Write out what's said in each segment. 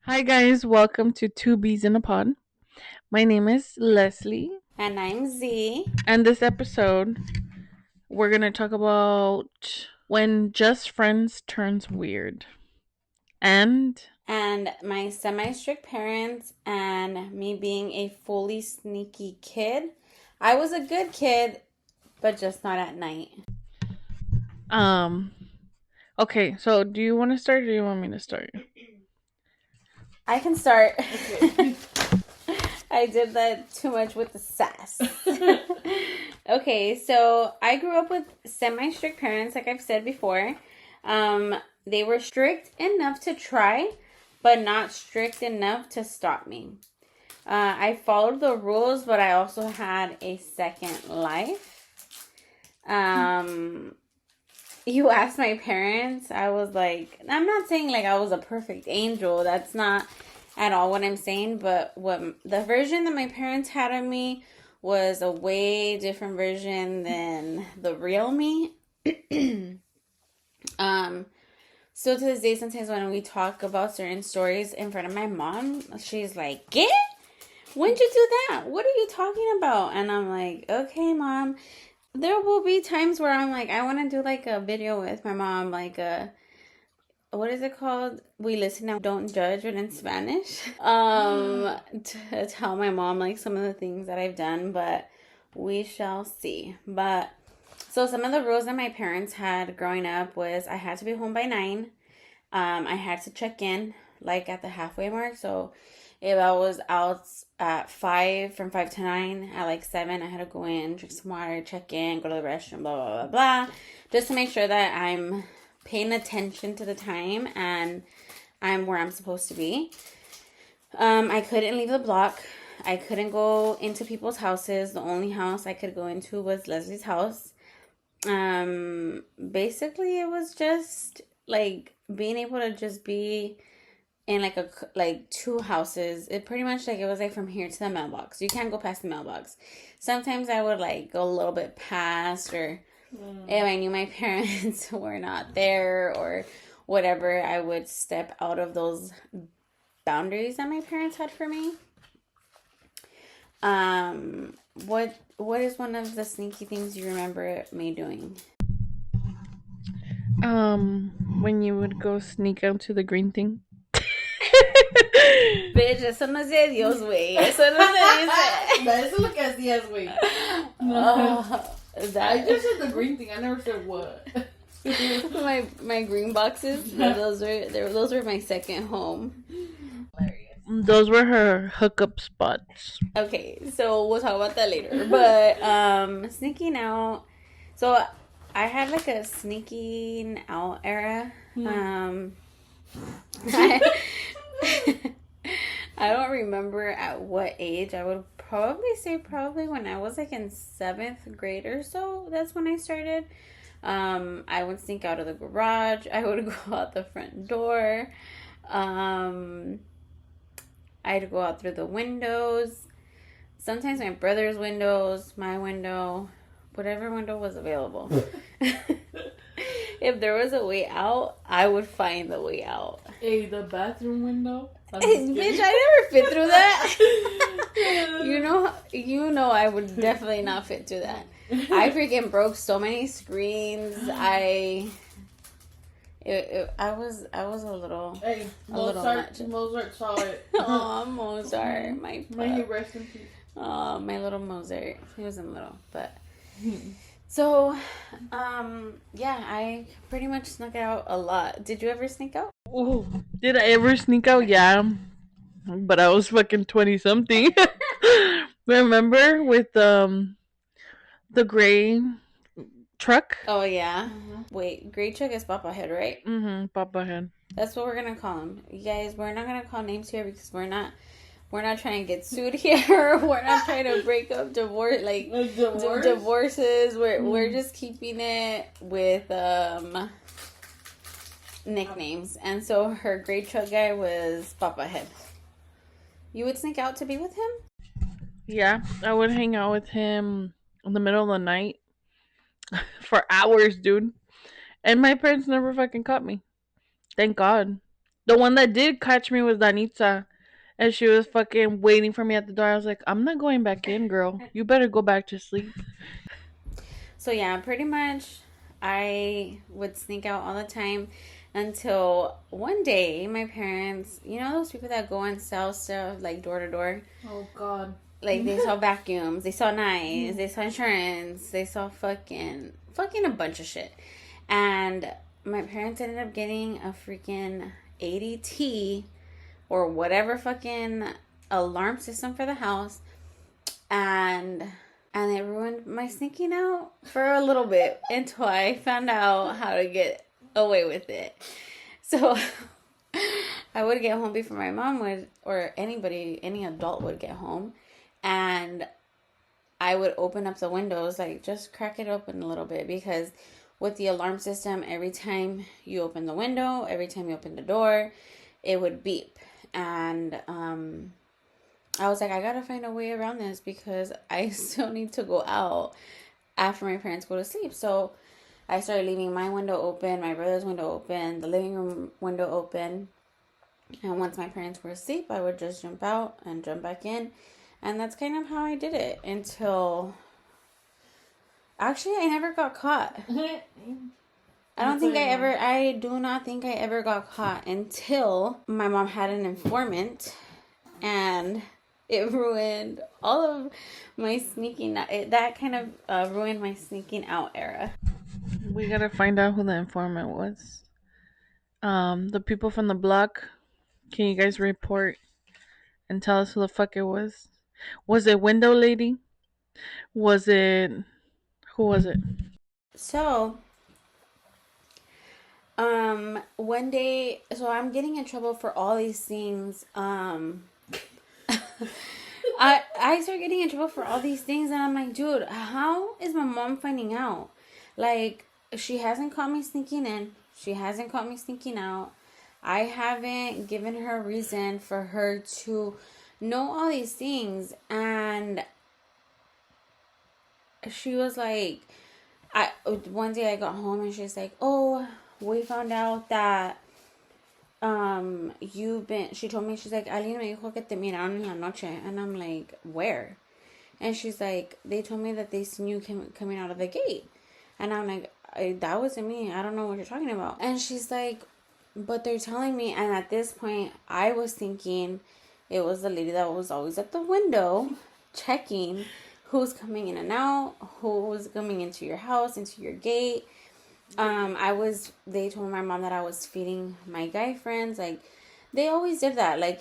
Hi, guys. Welcome to Two Bees in a Pod. My name is Leslie, And I'm Z. and this episode, we're going to talk about when just friends turns weird. And And my semi strict parents, and me being a fully sneaky kid. I was a good kid, but just not at night. um okay, so do you want to start or do you want me to start? I can start. Okay. I did that too much with the sass. Okay, so I grew up with semi strict parents, like I've said before. They were strict enough to try, but not strict enough to stop me. I followed the rules, but I also had a second life. Um, you asked my parents, I was like, I'm not saying like I was a perfect angel. That's not at all what I'm saying. But what the version that my parents had of me was a way different version than the real me. um, Still to this day, sometimes when we talk about certain stories in front of my mom, she's like, "Get? When'd you do that? What are you talking about?" And I'm like, "Okay, mom." There will be times where I'm like, I want to do like a video with my mom, like a, what is it called? We listen now, don't judge, but in Spanish. To tell my mom like some of the things that I've done, but we shall see. But so some of the rules that my parents had growing up was I had to be home by 9. I had to check in like at the halfway mark. So if I was out at 5, from 5 to 9, at like 7, I had to go in, drink some water, check in, go to the restroom, blah, blah, blah, blah, just to make sure that I'm paying attention to the time and I'm where I'm supposed to be. I couldn't leave the block. I couldn't go into people's houses. The only house I could go into was Leslie's house. Basically, it was just like being able to just be in like a like two houses. It pretty much like it was like from here to the mailbox. You can't go past the mailbox. Sometimes I would like go a little bit past, or if I knew my parents were not there or whatever, I would step out of those boundaries that my parents had for me. Um, what is one of the sneaky things you remember me doing? When you would go sneak out to the green thing. Bitch, eso no es de Dios, güey. Eso no se dice. Eso es lo que hacías, güey. I just said the green thing. I never said what. my green boxes. Those were my second home. Those were her hookup spots. Okay, so we'll talk about that later. But sneaking out. So I had like a sneaking out era. I, I don't remember at what age. I would probably say probably when I was like in 7th grade or so. That's when I started. I would sneak out of the garage. I would go out the front door. I'd go out through the windows. Sometimes my brother's windows, my window, whatever window was available. If there was a way out, I would find the way out. Hey, the bathroom window. Bitch, I never fit through that. you know, I would definitely not fit through that. I freaking broke so many screens. I was a little. Hey, Mozart saw it. Oh, Mozart, my May he rest in peace. Oh, my little Mozart. He wasn't little, but so, yeah, I pretty much snuck out a lot. Did you ever sneak out? Oh, did I ever sneak out? Yeah, but I was fucking 20 something. Remember with the gray truck? Oh yeah. Wait, Great Chuck is Papa Head, right? Papa Head. That's what we're gonna call him. You guys, we're not gonna call names here because we're not trying to get sued here. We're not trying to break up divorces. We're just keeping it with nicknames. And so her Great Truck guy was Papa Head. You would sneak out to be with him? Yeah, I would hang out with him in the middle of the night for hours, dude. And my parents never fucking caught me. Thank God. The one that did catch me was Danitza. And she was fucking waiting for me at the door. I was like, I'm not going back in, girl. You better go back to sleep. So yeah, pretty much I would sneak out all the time until one day my parents, you know those people that go and sell stuff like door to door? Oh God. Like they sell vacuums, they sell knives, they sell insurance, they sell fucking a bunch of shit. And my parents ended up getting a freaking ADT or whatever fucking alarm system for the house, and it ruined my sneaking out for a little bit until I found out how to get away with it. So I would get home before my mom would, or any adult would get home, and I would open up the windows, like just crack it open a little bit, because with the alarm system, every time you open the window, every time you open the door, it would beep. And I was like, I gotta find a way around this because I still need to go out after my parents go to sleep. So I started leaving my window open, my brother's window open, the living room window open. And once my parents were asleep, I would just jump out and jump back in. And that's kind of how I did it until... Actually, I never got caught. I do not think I ever got caught until my mom had an informant, and it ruined all of my sneaking out. That kind of ruined my sneaking out era. We gotta find out who the informant was. The people from the block, can you guys report and tell us who the fuck it was? Was it Window Lady? Was it... Who was it? So, one day, so I'm getting in trouble for all these things. I start getting in trouble for all these things, and I'm like, dude, how is my mom finding out? Like, she hasn't caught me sneaking in. She hasn't caught me sneaking out. I haven't given her a reason for her to know all these things. And she was like, one day I got home and she's like, oh, we found out that she told me, she's like, alguien me dijo que te miraron en la noche. And I'm like, where? And she's like, they told me that they seen you coming out of the gate. And I'm like, that wasn't me. I don't know what you're talking about. And she's like, but they're telling me. And at this point, I was thinking it was the lady that was always at the window checking who's coming in and out, who's coming into your house, into your gate. They told my mom that I was feeding my guy friends. Like, they always did that. Like,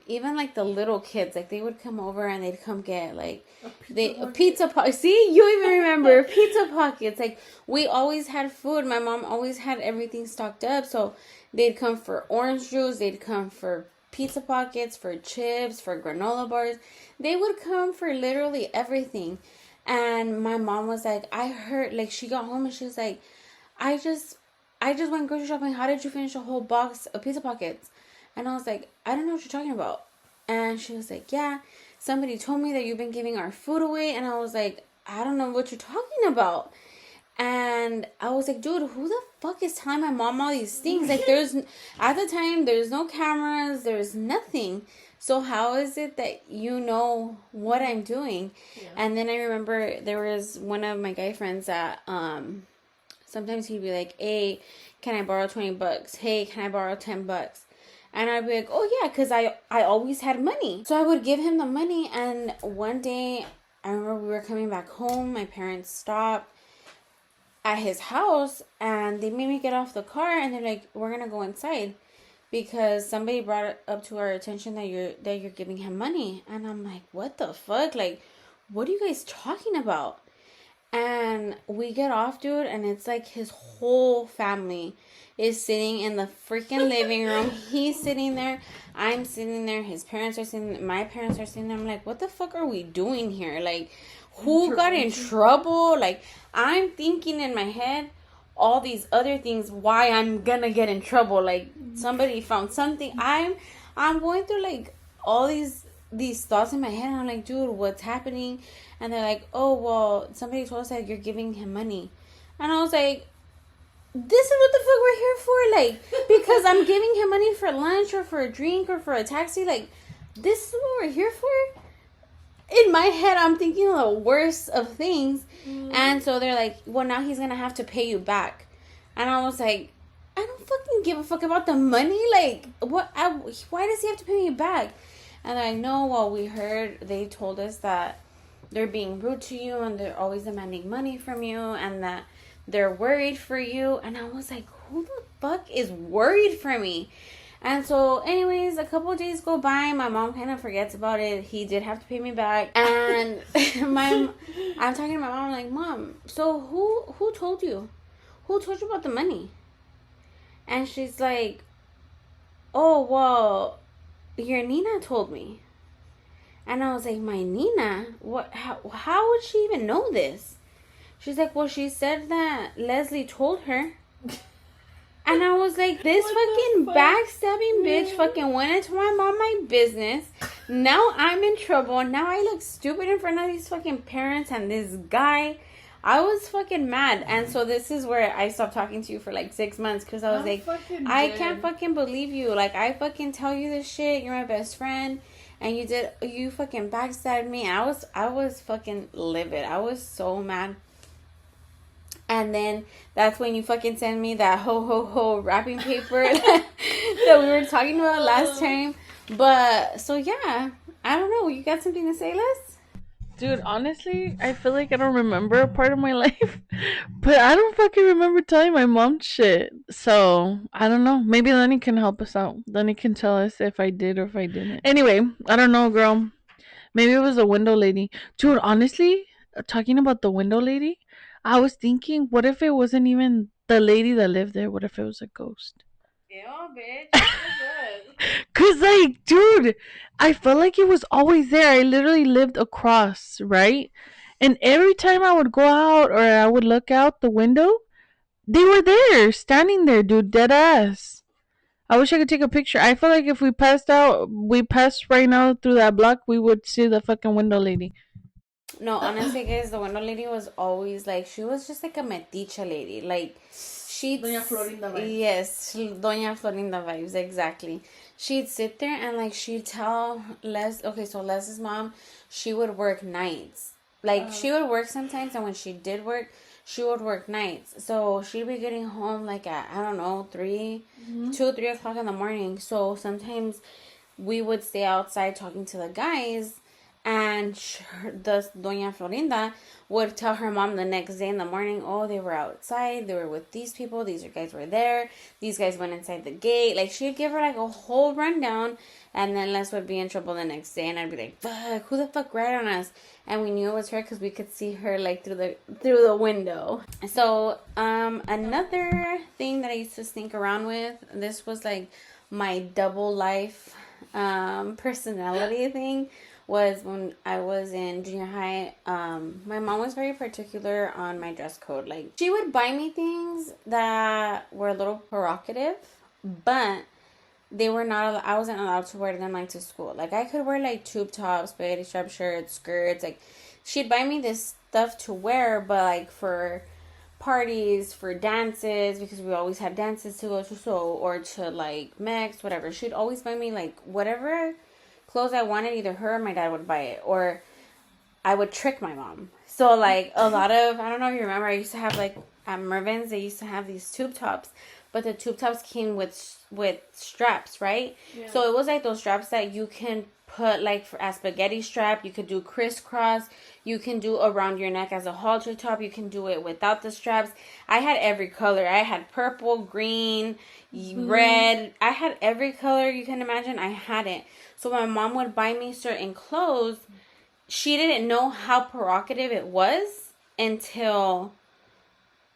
even like the little kids, like they would come over and they'd come get like a pizza pocket. See, you even remember pizza pockets. Like, we always had food. My mom always had everything stocked up. So they'd come for orange juice. They'd come for pizza pockets, for chips, for granola bars. They would come for literally everything. And my mom was like, I heard, like, she got home and she was like, I just went grocery shopping. How did you finish a whole box of pizza pockets? And I was like, I don't know what you're talking about. And she was like, yeah, somebody told me that you've been giving our food away. And I was like, I don't know what you're talking about. And I was like, dude, who the fuck is telling my mom all these things? Like, at the time, there's no cameras, there's nothing. So how is it that you know what I'm doing? Yeah. And then I remember there was one of my guy friends that, sometimes he'd be like, hey, can I borrow $20? Hey, can I borrow $10? And I'd be like, oh yeah, because I always had money. So I would give him the money. And one day, I remember we were coming back home. My parents stopped at his house and they made me get off the car. And they're like, we're going to go inside because somebody brought it up to our attention that you're giving him money. And I'm like, what the fuck? Like, what are you guys talking about? And we get off, dude, and it's like his whole family is sitting in the freaking living room. He's sitting there. I'm sitting there. His parents are sitting there. My parents are sitting there. I'm like, what the fuck are we doing here? Like, who got in trouble? Like, I'm thinking in my head all these other things why I'm gonna get in trouble. Like, somebody found something. I'm going through, like, all these thoughts in my head, and I'm like, dude, what's happening? And they're like, oh, well, somebody told us that you're giving him money. And I was like, this is what the fuck we're here for, like, because I'm giving him money for lunch or for a drink or for a taxi, like, this is what we're here for? In my head, I'm thinking the worst of things, and so they're like, well, now he's gonna have to pay you back, and I was like, I don't fucking give a fuck about the money, like, what, why does he have to pay me back? And I know, well, we heard, they told us that they're being rude to you, and they're always demanding money from you, and that they're worried for you. And I was like, who the fuck is worried for me? And so, anyways, a couple of days go by. My mom kind of forgets about it. He did have to pay me back. And I'm talking to my mom, like, Mom, so who told you? Who told you about the money? And she's like, oh, well, your Nina told me. And I was like, my Nina? What? How would she even know this? She's like, well, she said that Leslie told her. And I was like, this fucking backstabbing bitch fucking went into my business. Now I'm in trouble. Now I look stupid in front of these fucking parents and this guy. I was fucking mad. And so this is where I stopped talking to you for like 6 months. Because I was like, I can't fucking believe you. Like, I fucking tell you this shit. You're my best friend. And you fucking backstabbed me. I was fucking livid. I was so mad. And then that's when you fucking send me that ho wrapping paper that we were talking about last time. But, so yeah. I don't know. You got something to say, Les? Dude, honestly, I feel like I don't remember a part of my life, but I don't fucking remember telling my mom shit. So, I don't know. Maybe Lenny can help us out. Lenny can tell us if I did or if I didn't. Anyway, I don't know, girl. Maybe it was a window lady. Dude, honestly, talking about the window lady, I was thinking, what if it wasn't even the lady that lived there? What if it was a ghost? Ew, bitch. Cause like, dude, I felt like it was always there. I literally lived across, right? And every time I would go out or I would look out the window, they were there, standing there, dude, dead ass. I wish I could take a picture. I feel like if we passed right now through that block, we would see the fucking window lady. No, honestly, guys, the window lady was always like, she was just like a metiche lady. Like, she'd... Doña Florinda vibes. Yes, Doña Florinda vibes, exactly. She'd sit there and, like, she'd tell Les... Okay, so Les's mom, she would work nights. Like, she would work sometimes, and when she did work, she would work nights. So, she'd be getting home, like, at, I don't know, 3 o'clock in the morning. So, sometimes we would stay outside talking to the guys, and the Doña Florinda would tell her mom the next day in the morning, oh, they were outside, they were with these people, these guys were there, these guys went inside the gate. Like, she'd give her like a whole rundown, and then Les would be in trouble the next day, and I'd be like, fuck, who the fuck rat on us? And we knew it was her because we could see her like through the window. So another thing that I used to sneak around with, this was like my double life personality thing, was when I was in junior high. My mom was very particular on my dress code. Like, she would buy me things that were a little provocative, but they were not, I wasn't allowed to wear them like to school. Like, I could wear like tube tops, spaghetti strap shirts, skirts. Like, she'd buy me this stuff to wear, but like for parties, for dances, because we always had dances to go to, so, or to like Mex, whatever. She'd always buy me like whatever clothes I wanted. Either her or my dad would buy it, or I would trick my mom. So like a lot of, I don't know if you remember, I used to have like at Mervyn's, they used to have these tube tops, but the tube tops came with straps, right? Yeah. So it was like those straps that you can put like for a spaghetti strap. You could do crisscross. You can do around your neck as a halter top. You can do it without the straps. I had every color. I had purple, green, red. I had every color you can imagine. I had it. So my mom would buy me certain clothes. She didn't know how provocative it was until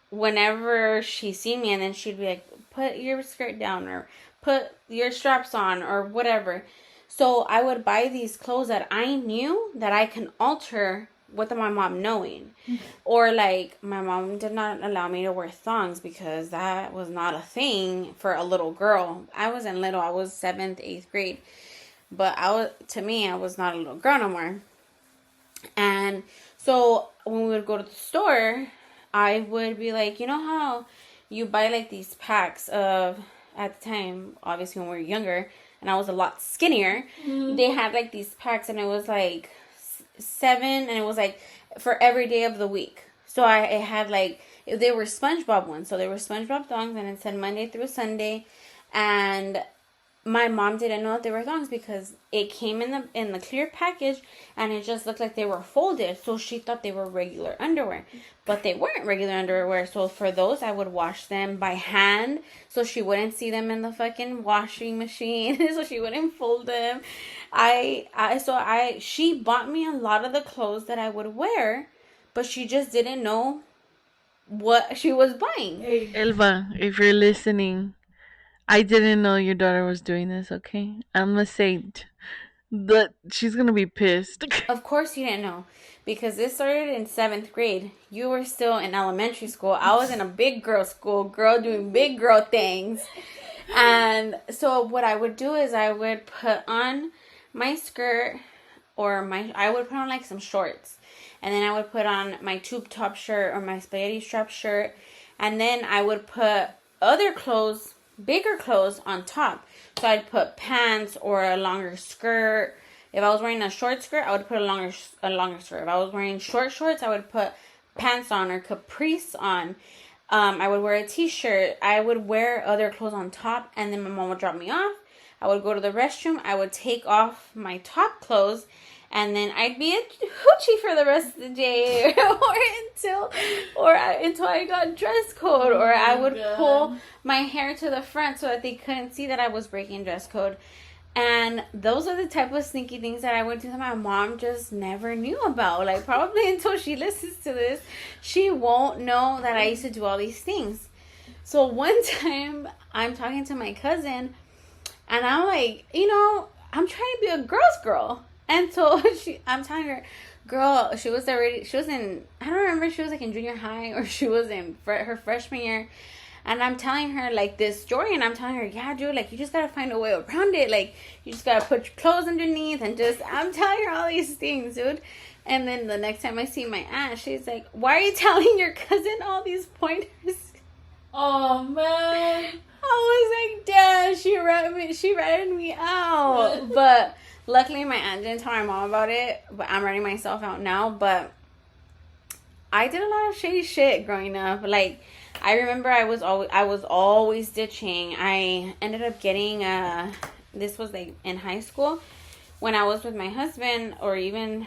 whenever she seen me, and then she'd be like, put your skirt down, or put your straps on, or whatever. So I would buy these clothes that I knew that I can alter without my mom knowing. Or like, my mom did not allow me to wear thongs because that was not a thing for a little girl. I wasn't little. I was 7th, 8th grade. But to me, I was not a little girl no more. And so when we would go to the store, I would be like, you know how you buy like these packs of, at the time, obviously when we were younger, and I was a lot skinnier, they had like these packs, and it was like 7, and it was like for every day of the week. So I had like, they were SpongeBob ones, so they were SpongeBob thongs, and it said Monday through Sunday, and my mom didn't know that they were thongs because it came in the clear package, and it just looked like they were folded, so she thought they were regular underwear, but they weren't regular underwear. So for those, I would wash them by hand, so she wouldn't see them in the fucking washing machine, so she wouldn't fold them. She bought me a lot of the clothes that I would wear, but she just didn't know what she was buying. Elva, if you're listening, I didn't know your daughter was doing this, okay? I'm a saint. But she's gonna be pissed. Of course you didn't know, because this started in 7th grade. You were still in elementary school. I was in a big girl school, girl doing big girl things. And so what I would do is I would put on my skirt, I would put on like some shorts. And then I would put on my tube top shirt or my spaghetti strap shirt. And then I would put other clothes, bigger clothes on top. So I'd put pants or a longer skirt. If I was wearing a short skirt, I would put a longer skirt. If I was wearing short shorts, I would put pants on or capris on. I would wear a t-shirt. I would wear other clothes on top, and then my mom would drop me off. I would go to the restroom. I would take off my top clothes, and then I'd be a hoochie for the rest of the day, until I got dress code, or I would pull my hair to the front so that they couldn't see that I was breaking dress code. And those are the type of sneaky things that I would do that my mom just never knew about. Like, probably until she listens to this, she won't know that I used to do all these things. So one time, I'm talking to my cousin, and I'm like, I'm trying to be a girl's girl. And so I'm telling her, girl, she was in, I don't remember if she was like in junior high or she was in her freshman year. And I'm telling her like this story, and I'm telling her, yeah, dude, like you just gotta find a way around it. Like you just gotta put your clothes underneath, and I'm telling her all these things, dude. And then the next time I see my aunt, she's like, why are you telling your cousin all these pointers? Oh man. I was like, damn, she ratted me out. But luckily my aunt didn't tell my mom about it, but I'm ratting myself out now. But I did a lot of shady shit growing up. Like, I remember I was always ditching. I ended up getting this was like in high school when I was with my husband, or even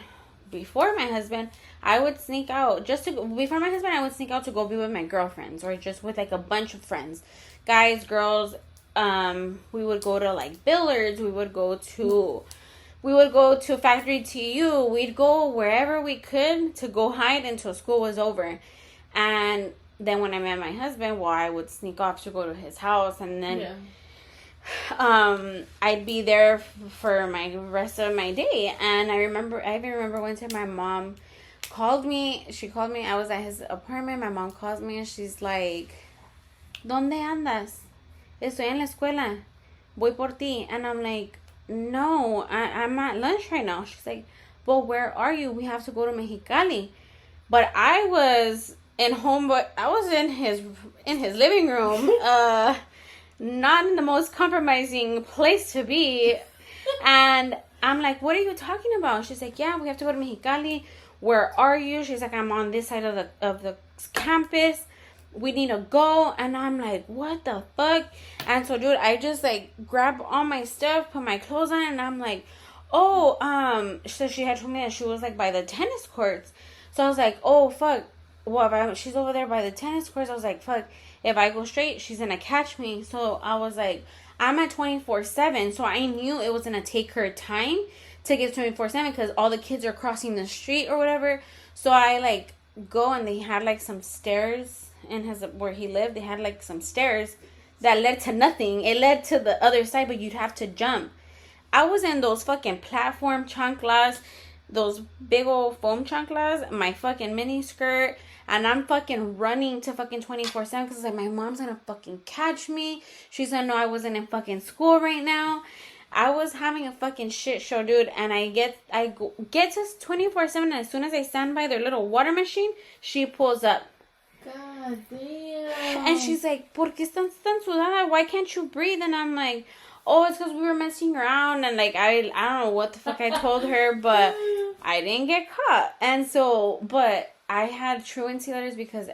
before my husband. I would sneak out before my husband. I would sneak out to go be with my girlfriends, or just with like a bunch of friends, guys, girls. We would go to like Billards. We would go to Factory TU. We'd go wherever we could to go hide until school was over. And then when I met my husband, I would sneak off to go to his house, and then I'd be there for my rest of my day. And I even remember one time my mom called me. She called me. I was at his apartment. My mom calls me, and she's like, ¿Dónde andas? Estoy en la escuela. Voy por ti. And I'm like, no, I'm at lunch right now. She's like, well, where are you? We have to go to Mexicali. But I was I was in his living room, not in the most compromising place to be. And I'm like, what are you talking about? She's like, yeah, we have to go to Mexicali. Where are you? She's like, I'm on this side of the campus. We need to go. And I'm like, what the fuck? And so, dude, I just like grab all my stuff, put my clothes on, and I'm like, oh, so she had told me that she was like by the tennis courts. So I was like, oh fuck. Well, she's over there by the tennis courts. I was like, fuck, if I go straight, she's gonna catch me. So I was like, I'm at 24/7. So I knew it was gonna take her time to get 24/7 because all the kids are crossing the street or whatever. So I like go, and they had like some stairs where he lived. They had like some stairs that led to nothing. It led to the other side, but you'd have to jump. I was in those fucking platform chanclas, those big old foam chanclas, my fucking mini skirt, and I'm fucking running to fucking 24/7 because like my mom's gonna fucking catch me. She's gonna know I wasn't in fucking school right now. I was having a fucking shit show, dude, and I get to 24/7, and as soon as I stand by their little water machine, she pulls up. God damn. And she's like, ¿Por qué estás tan sudada? Why can't you breathe? And I'm like, oh, it's because we were messing around. And like, I don't know what the fuck I told her, but I didn't get caught. And so, but I had truancy letters because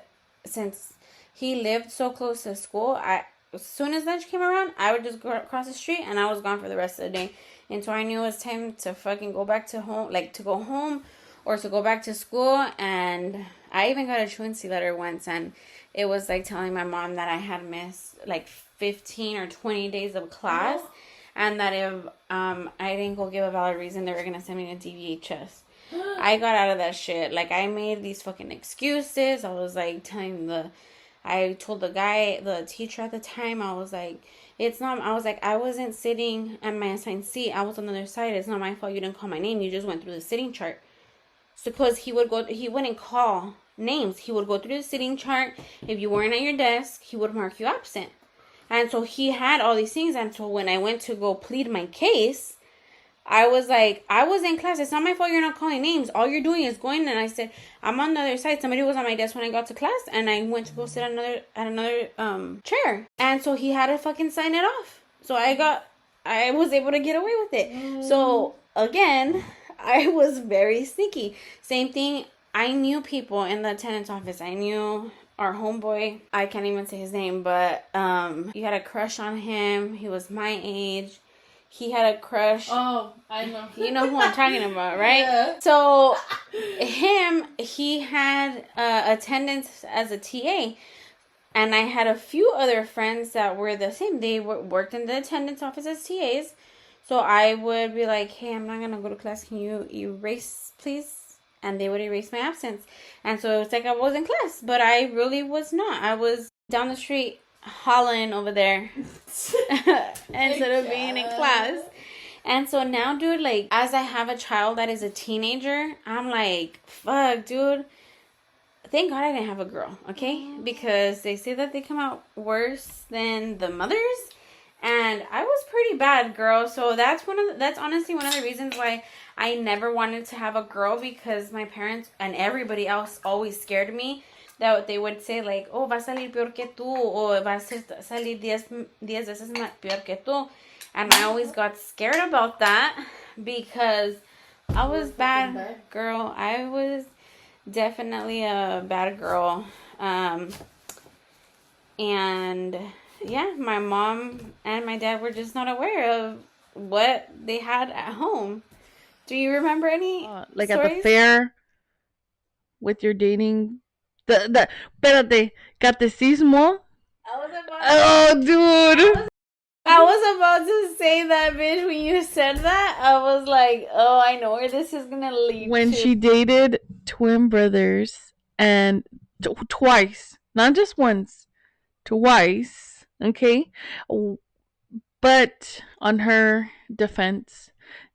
since he lived so close to school, as soon as lunch came around, I would just go across the street and I was gone for the rest of the day. And so I knew it was time to fucking go back to home, like to go home or to go back to school. And I even got a truancy letter once, and it was like telling my mom that I had missed like 15 or 20 days of class, and that if I didn't go give a valid reason, they were gonna send me to DVHS. I got out of that shit. Like, I made these fucking excuses. I was like I told the teacher at the time, I was like, I wasn't sitting at my assigned seat. I was on the other side. It's not my fault you didn't call my name. You just went through the sitting chart. So, because he wouldn't call names. He would go through the sitting chart. If you weren't at your desk, he would mark you absent. And so he had all these things. And so when I went to go plead my case, I was like, I was in class. It's not my fault you're not calling names. All you're doing is going. And I said, I'm on the other side. Somebody was on my desk when I got to class, and I went to go sit at another chair. And so he had to fucking sign it off. So I was able to get away with it. So again, I was very sneaky. Same thing. I knew people in the attendance office. I knew our homeboy. I can't even say his name, but he had a crush on him. He was my age. He had a crush. Oh, I know. You know who I'm talking about, right? Yeah. So, he had attendance as a TA. And I had a few other friends that were the same. They worked in the attendance office as TAs. So I would be like, hey, I'm not going to go to class. Can you erase, please? And they would erase my absence. And so it was like I was in class. But I really was not. I was down the street hollering over there instead of being in class. And so now, dude, like, as I have a child that is a teenager, I'm like, fuck, dude. Thank God I didn't have a girl, okay? Because they say that they come out worse than the mothers. And I was pretty bad, girl. So that's honestly one of the reasons why I never wanted to have a girl, because my parents and everybody else always scared me. That they would say, like, oh, va a salir peor que tú, or va a salir 10 veces peor que tú. And I always got scared about that because I was bad, girl. I was definitely a bad girl. And yeah, my mom and my dad were just not aware of what they had at home. Do you remember any like stories? at the fair with your dating? Espérate, catecismo. Oh, dude. I was about to say that, bitch. When you said that, I was like, oh, I know where this is gonna lead When to. she dated twin brothers, and twice, not just once, twice, okay? But on her defense,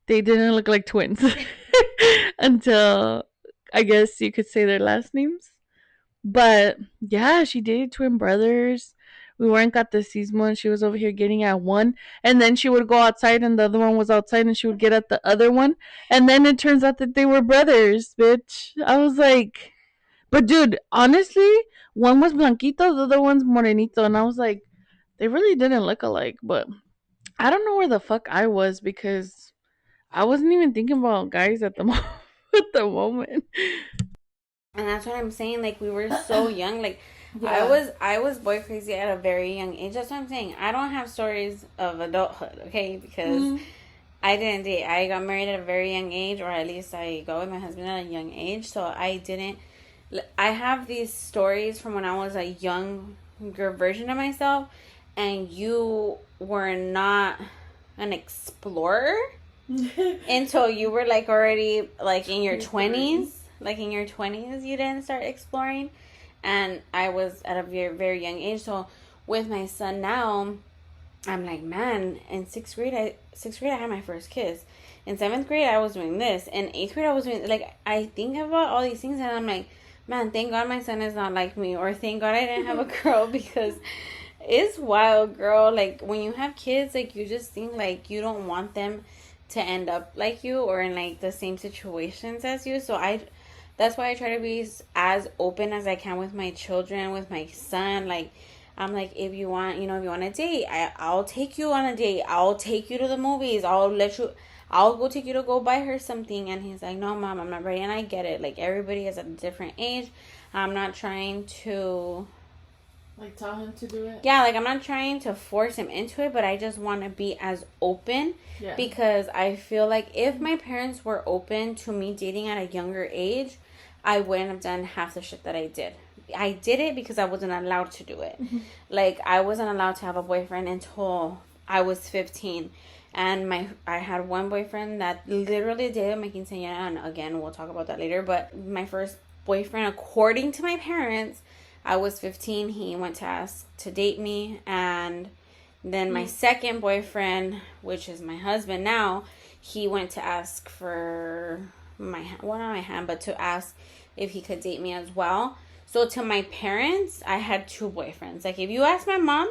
they didn't look like twins until, I guess you could say, their last names. But yeah, she dated twin brothers. We were in catecismo and she was over here getting at one. And then she would go outside and the other one was outside and she would get at the other one. And then it turns out that they were brothers, bitch. I was like, but dude, honestly, one was blanquito, the other one's morenito. And I was like, they really didn't look alike. But I don't know where the fuck I was, because I wasn't even thinking about guys at the at the moment. And that's what I'm saying. Like, we were so young. Like, yeah. I was boy crazy at a very young age. That's what I'm saying. I don't have stories of adulthood, okay? Because I didn't date. I got married at a very young age, or at least I got with my husband at a young age. So I didn't. I have these stories from when I was a younger version of myself, and you were not an explorer until you were like already like in your 20s. Like in your 20s, you didn't start exploring. And I was at a very, very young age. So with my son now, I'm like, man, in sixth grade, I had my first kiss. In 7th grade, I was doing this. In 8th grade, I was doing, like, I think about all these things and I'm like, man, thank God my son is not like me. Or thank God I didn't have a girl, because it's wild, girl. Like, when you have kids, like, you just think, like, you don't want them to end up like you or in, like, the same situations as you. So That's why I try to be as open as I can with my children, with my son. Like, I'm like, if you want, if you want a date, I'll take you on a date. I'll take you to the movies. I'll go take you to go buy her something. And he's like, no, mom, I'm not ready. And I get it. Like, everybody is at a different age. I'm not trying to, like, tell him to do it. yeah, like, I'm not trying to force him into it, but I just want to be as open. Yeah. Because I feel like if my parents were open to me dating at a younger age, I wouldn't have done half the shit that I did. I did it because I wasn't allowed to do it. Like, I wasn't allowed to have a boyfriend until I was 15. And I had one boyfriend that literally dated my quinceañera, and again, we'll talk about that later. But my first boyfriend, according to my parents, I was 15. He went to ask to date me. And then my second boyfriend, which is my husband now, he went to ask for not my hand, but to ask if he could date me as well. So to my parents, I had 2 boyfriends. Like, if you ask my mom,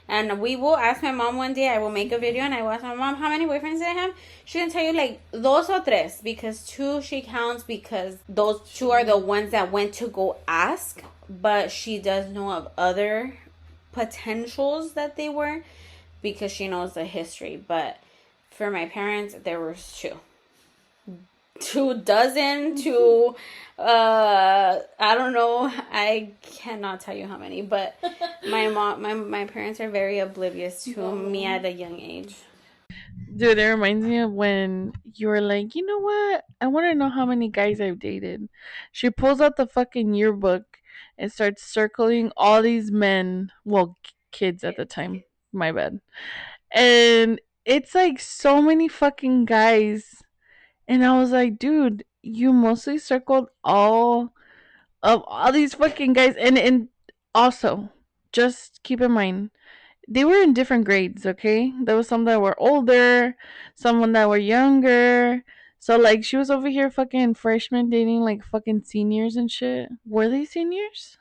and we will ask my mom one day, I will make a video and I will ask my mom how many boyfriends did I have. She can tell you like 2 or 3, because 2 she counts because those 2 are the ones that went to go ask. But she does know of other potentials that they were, because she knows the history. But for my parents, there were 2. 2 dozen, 2, I don't know, I cannot tell you how many, but my parents are very oblivious to me at a young age. Dude, it reminds me of when you were like, you know what? I want to know how many guys I've dated. She pulls out the fucking yearbook and starts circling all these men, well, kids at the time, my bad. And it's like so many fucking guys. And I was like, dude, you mostly circled all of all these fucking guys. And also, just keep in mind, they were in different grades, okay? There was some that were older, some that were younger. So, like, she was over here fucking freshmen dating, like, fucking seniors and shit. Were they seniors?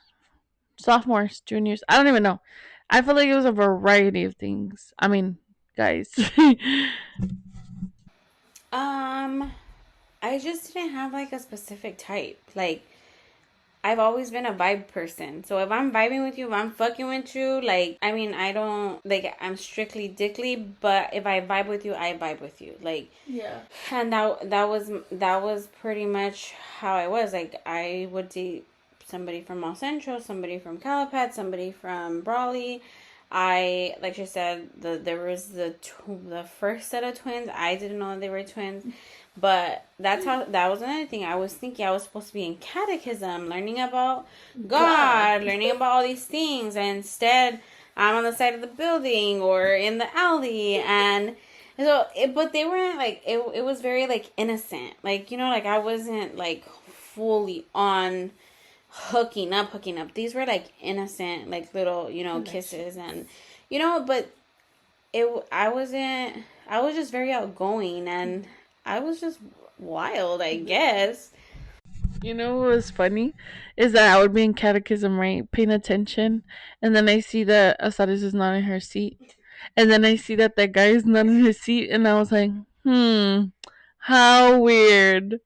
Sophomores, juniors? I don't even know. I feel like it was a variety of things. I mean, guys. I just didn't have like a specific type. Like, I've always been a vibe person. So if I'm vibing with you, if I'm fucking with you, like, I mean, I don't, like, I'm strictly dickly, but if I vibe with you, I vibe with you. Like, Yeah. and that was pretty much how I was. Like, I would date somebody from Los Central, somebody from Calapat, somebody from Brawley. Like she said, there was the first set of twins. I didn't know they were twins. But that was another thing. I was thinking I was supposed to be in catechism, learning about God, learning about all these things. And instead, I'm on the side of the building or in the alley. And so, but they weren't like, it was very like innocent. Like, like I wasn't like fully on hooking up. These were like innocent, like little, kisses and, but I was just very outgoing, and I was just wild, I guess. You know what was funny? Is that I would be in catechism, right? Paying attention. And then I see that Asaris is not in her seat. And then I see that that guy is not in his seat. And I was like, how weird.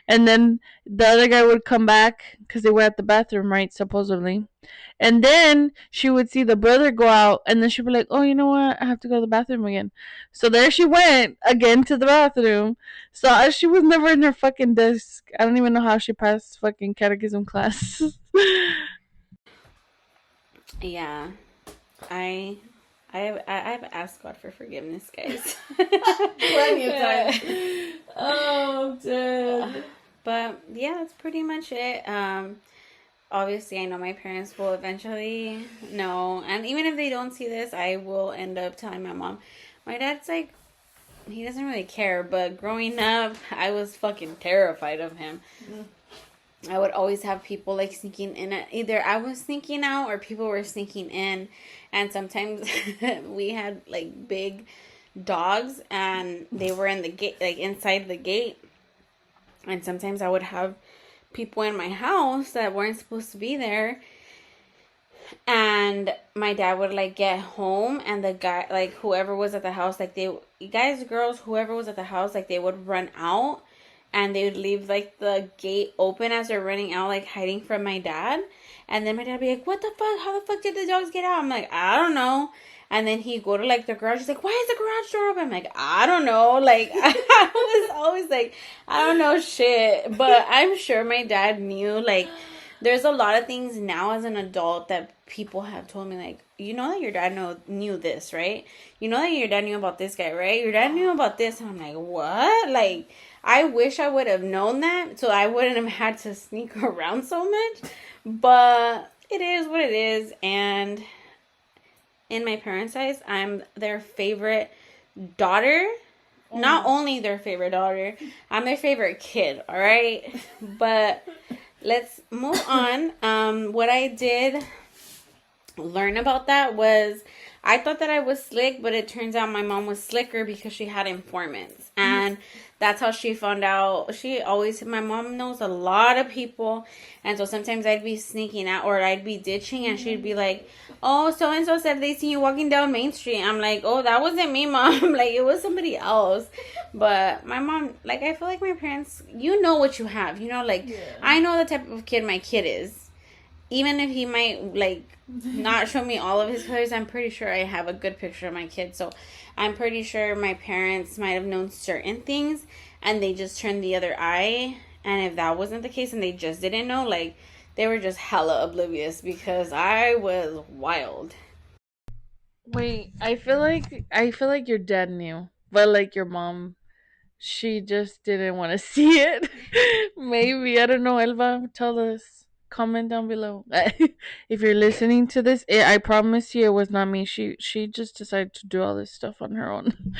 And then the other guy would come back because they were at the bathroom, right? Supposedly. And then she would see the brother go out, and then she'd be like, oh, you know what? I have to go to the bathroom again. So there she went again to the bathroom. So she was never in her fucking desk. I don't even know how she passed fucking catechism class. Yeah. I've asked God for forgiveness, guys. Plenty of times. Oh, dude. But yeah, that's pretty much it. Obviously, I know my parents will eventually know, and even if they don't see this, I will end up telling my mom. My dad's like, he doesn't really care, but growing up, I was fucking terrified of him. I would always have people like sneaking in. Either I was sneaking out or people were sneaking in, and sometimes we had like big dogs, and they were in the gate, like inside the gate, and sometimes I would have people in my house that weren't supposed to be there, and my dad would like get home, and the guy, like whoever was at the house, like girls, whoever was at the house, like they would run out, and they would leave like the gate open as they're running out, like hiding from my dad. And then my dad would be like, "What the fuck? How the fuck did the dogs get out?" I'm like, "I don't know." And then he'd go to like the garage. He's like, "Why is the garage door open?" I'm like, "I don't know." Like, I was always like, "I don't know shit." But I'm sure my dad knew. Like, there's a lot of things now as an adult that people have told me, like, you know that your dad knew this, right? You know that your dad knew about this guy, right? Your dad knew about this. And I'm like, what? Like, I wish I would have known that so I wouldn't have had to sneak around so much. But it is what it is. And in my parents' eyes, I'm their favorite daughter. Not only their favorite daughter, I'm their favorite kid, all right? But let's move on. What I did learn about that was I thought that I was slick, but it turns out my mom was slicker because she had informants. And that's how she found out. My mom knows a lot of people. And so sometimes I'd be sneaking out or I'd be ditching and she'd be like, "Oh, so-and-so said they see you walking down Main Street." I'm like, "Oh, that wasn't me, Mom." Like, it was somebody else. But my mom, like, I feel like my parents, you know what you have. You know, like, I know the type of kid my kid is. Even if he might, like, not show me all of his colors, I'm pretty sure I have a good picture of my kid. So I'm pretty sure my parents might have known certain things and they just turned the other eye. And if that wasn't the case and they just didn't know, like, they were just hella oblivious because I was wild. Wait, I feel like your dad knew, but like your mom, she just didn't want to see it. Maybe, I don't know. Elva, tell us. Comment down below if you're listening to this. I promise you, it was not me. She just decided to do all this stuff on her own.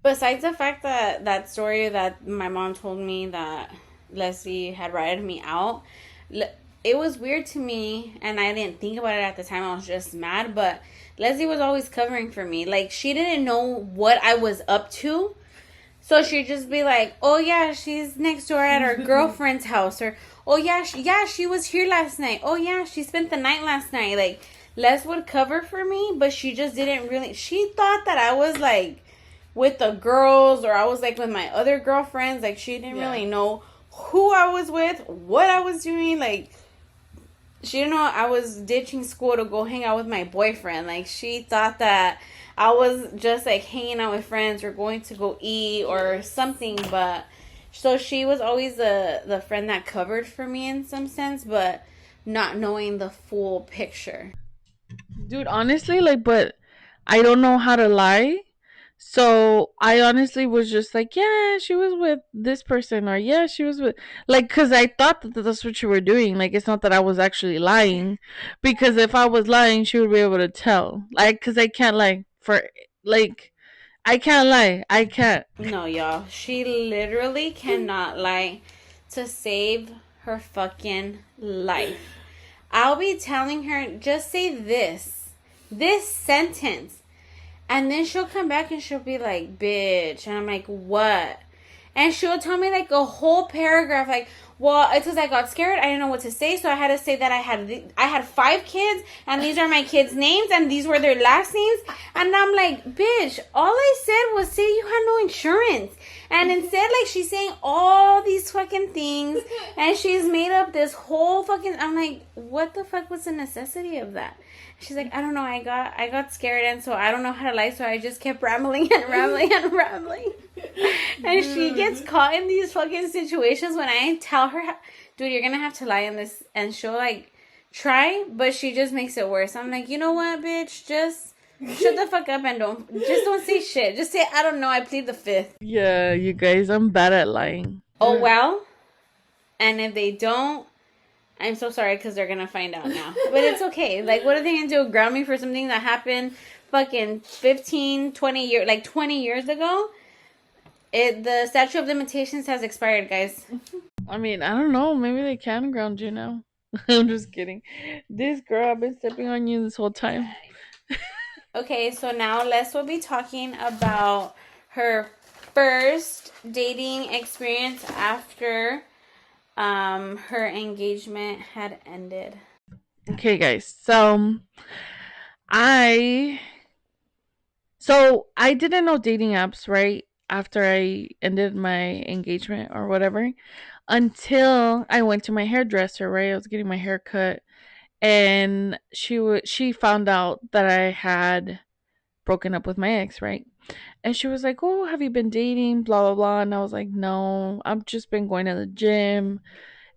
Besides the fact that that story that my mom told me that Leslie had ratted me out, it was weird to me, and I didn't think about it at the time. I was just mad, but Leslie was always covering for me. Like, she didn't know what I was up to, so she'd just be like, "Oh yeah, she's next door at her girlfriend's house," or "Oh yeah, she was here last night. Oh yeah, she spent the night last night." Like, Les would cover for me, but she just didn't really. She thought that I was like with the girls or I was like with my other girlfriends. Like, she didn't really know who I was with, what I was doing. Like, she didn't know I was ditching school to go hang out with my boyfriend. Like, she thought that I was just like hanging out with friends or going to go eat or something. But so she was always the friend that covered for me in some sense, but not knowing the full picture. Dude, honestly, like, but I don't know how to lie. So I honestly was just like, yeah, she was with this person, or yeah, she was with, like, because I thought that that's what you were doing. Like, it's not that I was actually lying, because if I was lying, she would be able to tell. Like, because I can't lie like, I can't lie. I can't. No, y'all. She literally cannot lie to save her fucking life. I'll be telling her, just say this sentence. And then she'll come back and she'll be like, "Bitch." And I'm like, "What?" And she'll tell me like a whole paragraph, like, "Well, it's because I got scared. I didn't know what to say, so I had to say that I had 5 kids, and these are my kids' names, and these were their last names." And I'm like, "Bitch, all I said was say you had no insurance." And instead, like, she's saying all these fucking things, and she's made up this whole fucking. I'm like, what the fuck was the necessity of that? She's like, "I don't know. I got scared, and so I don't know how to lie, so I just kept rambling and rambling and rambling." And she gets caught in these fucking situations when I tell her, "Dude, you're gonna have to lie in this," and she'll like try, but she just makes it worse. I'm like, "You know what, bitch? Just shut the fuck up and don't say shit. Just say, I don't know. I plead the fifth." Yeah, you guys, I'm bad at lying. Oh well. And if they don't, I'm so sorry because they're gonna find out now. But it's okay. Like, what are they gonna do? Ground me for something that happened fucking 15, 20 years, like 20 years ago? The statute of limitations has expired, guys. I mean, I don't know. Maybe they can ground you now. I'm just kidding. This girl, I've been stepping on you this whole time. Okay, so now Les will be talking about her first dating experience after her engagement had ended. Okay, guys. I didn't know dating apps, right? after I ended my engagement or whatever, until I went to my hairdresser, right? I was getting my hair cut, and she found out that I had broken up with my ex, right? And she was like, "Oh, have you been dating? Blah blah blah." And I was like, "No, I've just been going to the gym."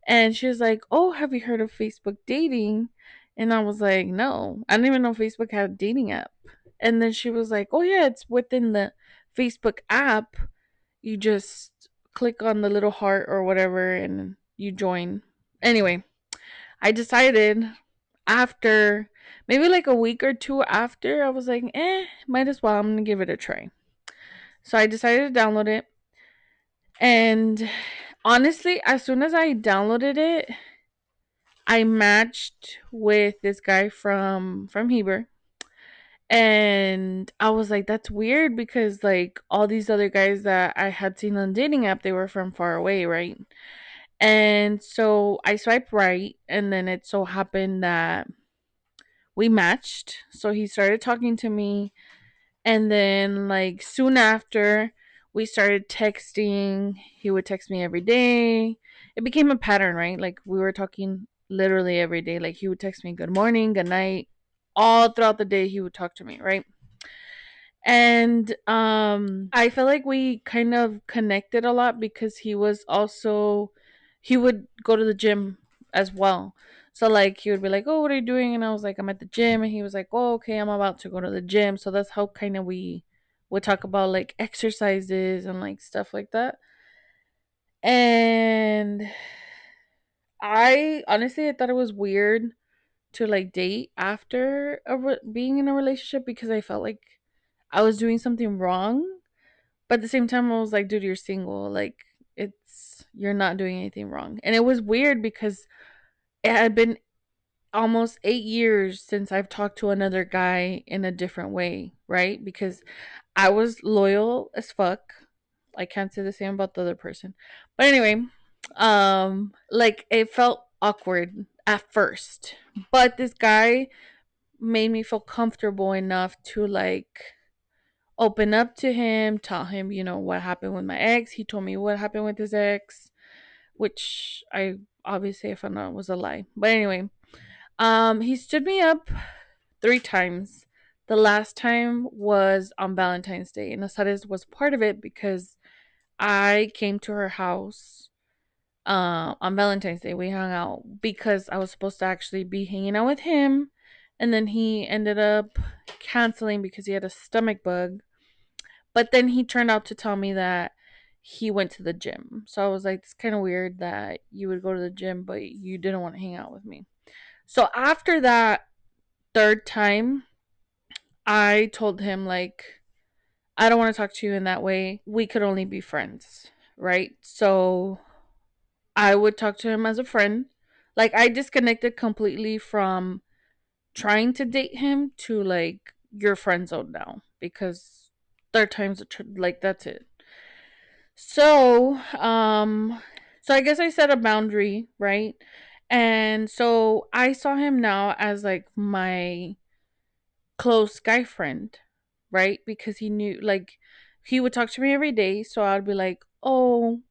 And she was like, "Oh, have you heard of Facebook dating?" And I was like, "No, I didn't even know Facebook had a dating app." And then she was like, "Oh yeah, it's within the Facebook app. You just click on the little heart or whatever, and you join." Anyway, I decided after maybe like a week or two after, I was like, might as well. I'm gonna give it a try. So I decided to download it. And honestly, as soon as I downloaded it, I matched with this guy from Heber. And I was like, that's weird because like all these other guys that I had seen on the dating app, they were from far away, right? And so I swiped right, and then it so happened that we matched. So he started talking to me, and then like soon after we started texting. He would text me every day. It became a pattern, right? Like we were talking literally every day. Like he would text me good morning, good night. All throughout the day he would talk to me, right? And I feel like we kind of connected a lot because he would go to the gym as well. So like he would be like, "Oh, what are you doing?" And I was like, "I'm at the gym." And he was like, "Oh, okay, I'm about to go to the gym." So that's how kind of we would talk about like exercises and like stuff like that. And I thought it was weird to like date after being in a relationship because I felt like I was doing something wrong. But at the same time, I was like, dude, you're single. Like, you're not doing anything wrong. And it was weird because it had been almost 8 years since I've talked to another guy in a different way, right? Because I was loyal as fuck. I can't say the same about the other person. But anyway, like it felt awkward at first. But this guy made me feel comfortable enough to like open up to him, tell him, what happened with my ex. He told me what happened with his ex, which I obviously I found out was a lie. But anyway, he stood me up 3 times. The last time was on Valentine's Day, and Asares was part of it because I came to her house on Valentine's Day. We hung out because I was supposed to actually be hanging out with him, and then he ended up canceling because he had a stomach bug. But then he turned out to tell me that he went to the gym. So I was like, it's kind of weird that you would go to the gym, but you didn't want to hang out with me. So after that third time, I told him, like, I don't want to talk to you in that way. We could only be friends, right? So I would talk to him as a friend. Like, I disconnected completely from trying to date him to, like, your friend zone now because third time's like, that's it. So, so I guess I set a boundary, right? And so I saw him now as like my close guy friend, right? Because he knew, like, he would talk to me every day. So I'd be like, oh,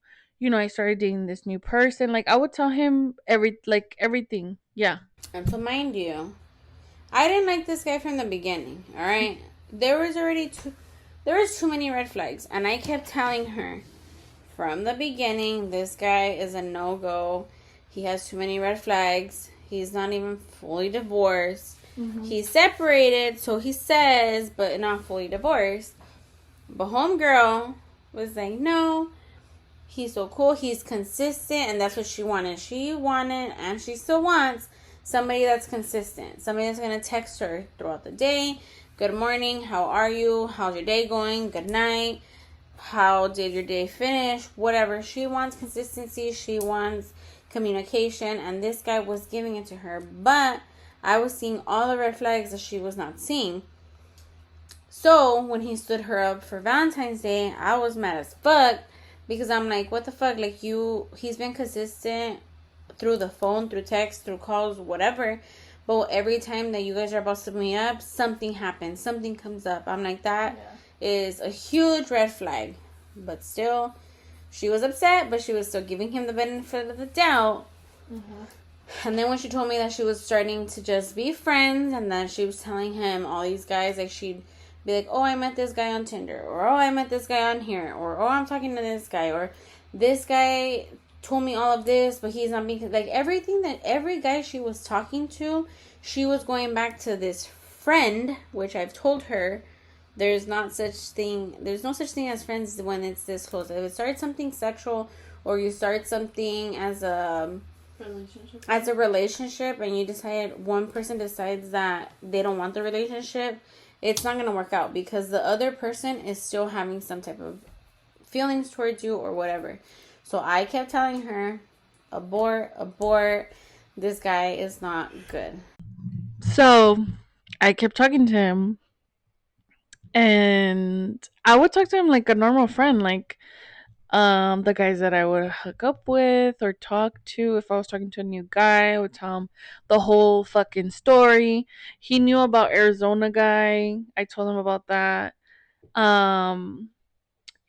I started dating this new person. Like, I would tell him everything. Yeah. And to mind you, I didn't like this guy from the beginning. All right, there was too many red flags, and I kept telling her from the beginning, this guy is a no go. He has too many red flags. He's not even fully divorced. Mm-hmm. He's separated, so he says, but not fully divorced. But homegirl was like, no, he's so cool. He's consistent, and that's what she wanted. She wanted, and she still wants, somebody that's consistent. Somebody that's going to text her throughout the day. Good morning. How are you? How's your day going? Good night. How did your day finish? Whatever. She wants consistency. She wants communication. And this guy was giving it to her. But I was seeing all the red flags that she was not seeing. So when he stood her up for Valentine's Day, I was mad as fuck. Because I'm like, what the fuck? Like, he's been consistent through the phone, through text, through calls, whatever. But every time that you guys are about to meet up, something happens. Something comes up. I'm like, that is a huge red flag. But still, she was upset, but she was still giving him the benefit of the doubt. And then when she told me that she was starting to just be friends, and then she was telling him all these guys, like she'd be like, oh, I met this guy on Tinder, or oh, I met this guy on here, or oh, I'm talking to this guy, or this guy told me all of this, but he's not being, like, everything that every guy she was talking to, she was going back to this friend, which I've told her there's no such thing as friends when it's this close. If it starts something sexual, or you start something as a relationship, and you decide, one person decides that they don't want the relationship, it's not going to work out, because the other person is still having some type of feelings towards you or whatever. So I kept telling her, abort, this guy is not good. So I kept talking to him, and I would talk to him like a normal friend, like the guys that I would hook up with or talk to. If I was talking to a new guy, I would tell him the whole fucking story. He knew about Arizona guy. I told him about that.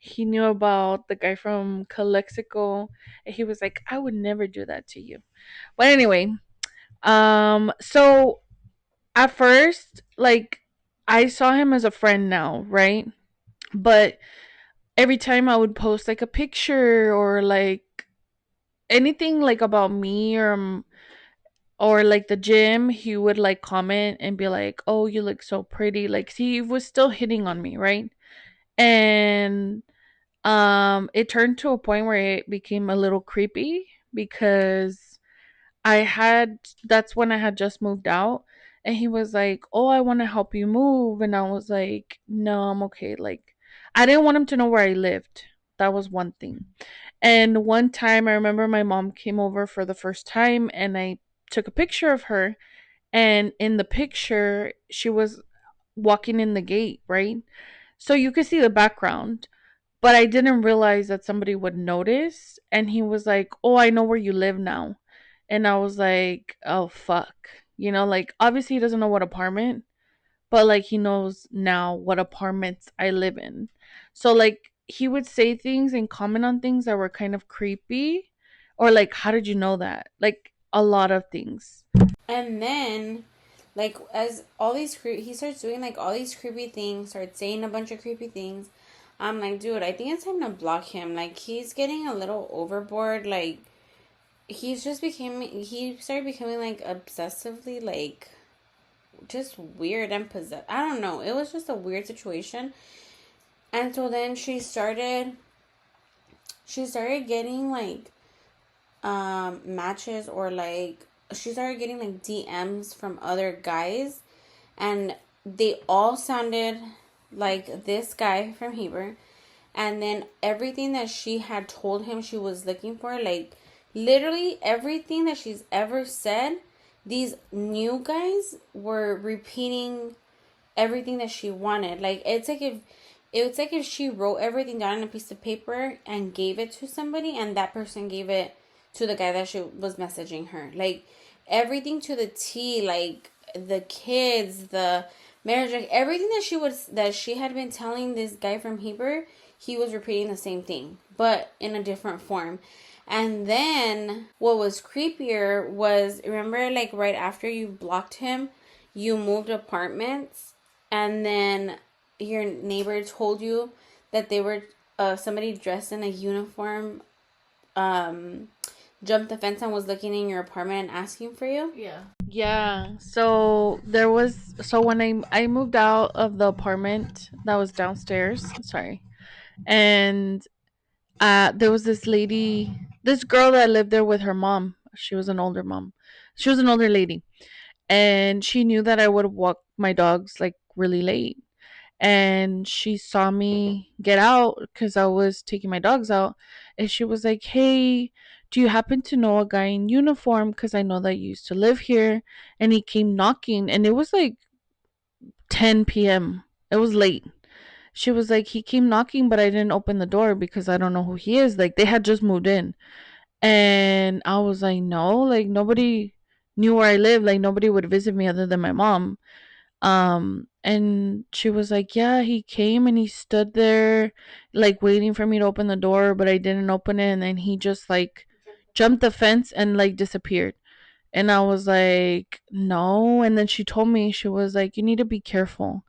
He knew about the guy from Calexico. And he was like, I would never do that to you. But anyway, so at first, like, I saw him as a friend now, right? But every time I would post like a picture or like anything like about me, or like the gym, he would like comment and be like, "Oh, you look so pretty." Like he was still hitting on me, right? And it turned to a point where it became a little creepy, because that's when I had just moved out, and he was like, "Oh, I want to help you move." And I was like, "No, I'm okay." Like I didn't want him to know where I lived. That was one thing. And one time I remember my mom came over for the first time, and I took a picture of her, and in the picture she was walking in the gate, right? So you could see the background, but I didn't realize that somebody would notice. And he was like, "Oh, I know where you live now." And I was like, "Oh, fuck." Like obviously he doesn't know what apartment, but like he knows now what apartments I live in. So like he would say things and comment on things that were kind of creepy, or like, "How did you know that?" Like a lot of things. And then, like, as all these he starts doing like all these creepy things, starts saying a bunch of creepy things. I'm like, dude, I think it's time to block him. Like, he's getting a little overboard. Like, he started becoming like obsessively, like, just weird and possessed. I don't know. It was just a weird situation. And so then she started getting like matches, or like she started getting like DMs from other guys, and they all sounded like this guy from Heber. And then everything that she had told him she was looking for, like literally everything that she's ever said, these new guys were repeating everything that she wanted. Like it's like if she wrote everything down on a piece of paper and gave it to somebody, and that person gave it to the guy that she was messaging her. Like everything to the T, like the kids, the marriage, like everything that she had been telling this guy from Heber, he was repeating the same thing, but in a different form. And then what was creepier was, remember, like right after you blocked him, you moved apartments, and then your neighbor told you that they were somebody dressed in a uniform jumped the fence and was looking in your apartment and asking for you. Yeah. So when I moved out of the apartment that was downstairs, sorry. And there was this girl that lived there with her mom. She was an older mom. She was an older lady. And she knew that I would walk my dogs like really late. And she saw me get out because I was taking my dogs out. And she was like, "Hey, do you happen to know a guy in uniform? Because I know that you used to live here." And he came knocking, and it was like 10 p.m. It was late. She was like, "He came knocking, but I didn't open the door because I don't know who he is." Like, they had just moved in. And I was like, "No, like, nobody knew where I live. Like, nobody would visit me other than my mom." And she was like, yeah, he came and he stood there like waiting for me to open the door, but I didn't open it, and then he just like jumped the fence and like disappeared. And I was like, no. And then she told me, she was like, you need to be careful.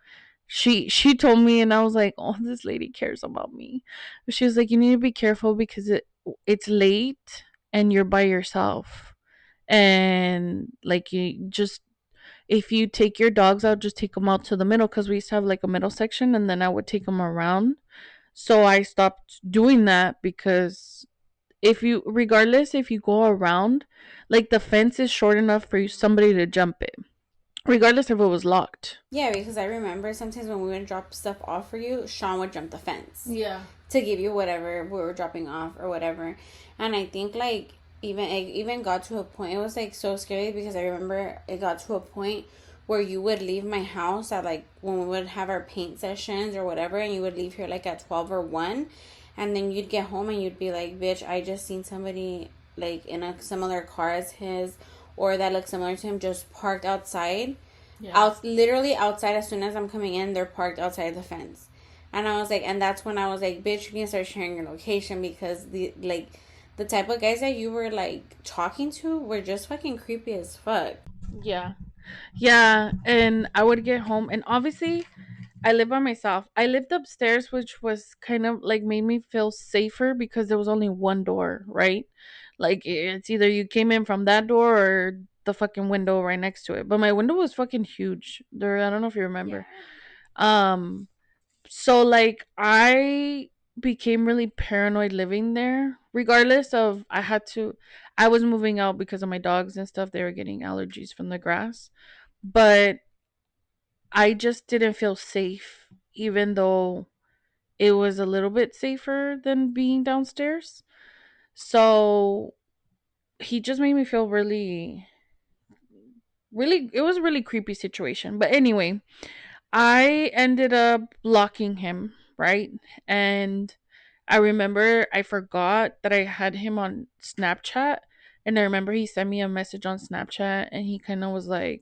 She told me, and I was like, oh, this lady cares about me. She was like, you need to be careful because it's late and you're by yourself. And like you just, if you take your dogs out, just take them out to the middle, because we used to have like a middle section, and then I would take them around. So I stopped doing that because if you, regardless, if you go around, like the fence is short enough for somebody to jump it, regardless if it was locked. Yeah, because I remember sometimes when we would drop stuff off for you, Sean would jump the fence. Yeah. To give you whatever we were dropping off or whatever. And I think like it even got to a point, it was like so scary because I remember it got to a point where you would leave my house at like when we would have our paint sessions or whatever, and you would leave here like at 12 or 1, and then you'd get home and you'd be like, bitch, I just seen somebody like in a similar car as his, or that looked similar to him, just parked outside. Yeah. Literally outside. As soon as I'm coming in, they're parked outside the fence. And I was like, and that's when I was like, bitch, you can start sharing your location, because the type of guys that you were like talking to were just fucking creepy as fuck. Yeah. Yeah. And I would get home, and obviously I live by myself. I lived upstairs, which was kind of like made me feel safer because there was only one door, right? Like it's either you came in from that door or the fucking window right next to it. But my window was fucking huge. There, I don't know if you remember. Yeah. So like I became really paranoid living there. Regardless of, I was moving out because of my dogs and stuff. They were getting allergies from the grass. But I just didn't feel safe, even though it was a little bit safer than being downstairs. So he just made me feel really, really, it was a really creepy situation. But anyway, I ended up blocking him, right? And I remember I forgot that I had him on Snapchat. And I remember he sent me a message on Snapchat, and he kind of was like,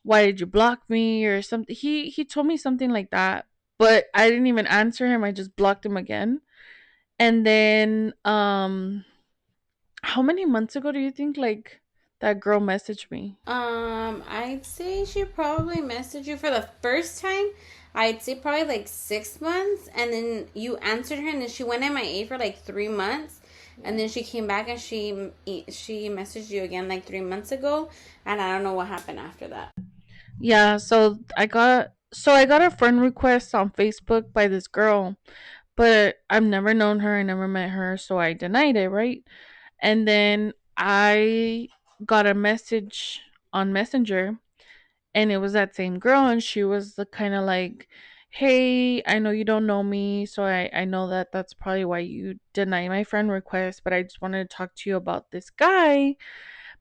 why did you block me or something. He told me something like that, but I didn't even answer him. I just blocked him again. And then how many months ago do you think like that girl messaged me? I'd say she probably messaged you for the first time. I'd say probably like 6 months, and then you answered her, and then she went MIA for like 3 months, and then she came back and she messaged you again like 3 months ago, and I don't know what happened after that. Yeah, so I got a friend request on Facebook by this girl, but I've never known her, I never met her, so I denied it, right? And then I got a message on Messenger, and it was that same girl, and she was the kind of like, hey, I know you don't know me, so I know that that's probably why you deny my friend request, but I just wanted to talk to you about this guy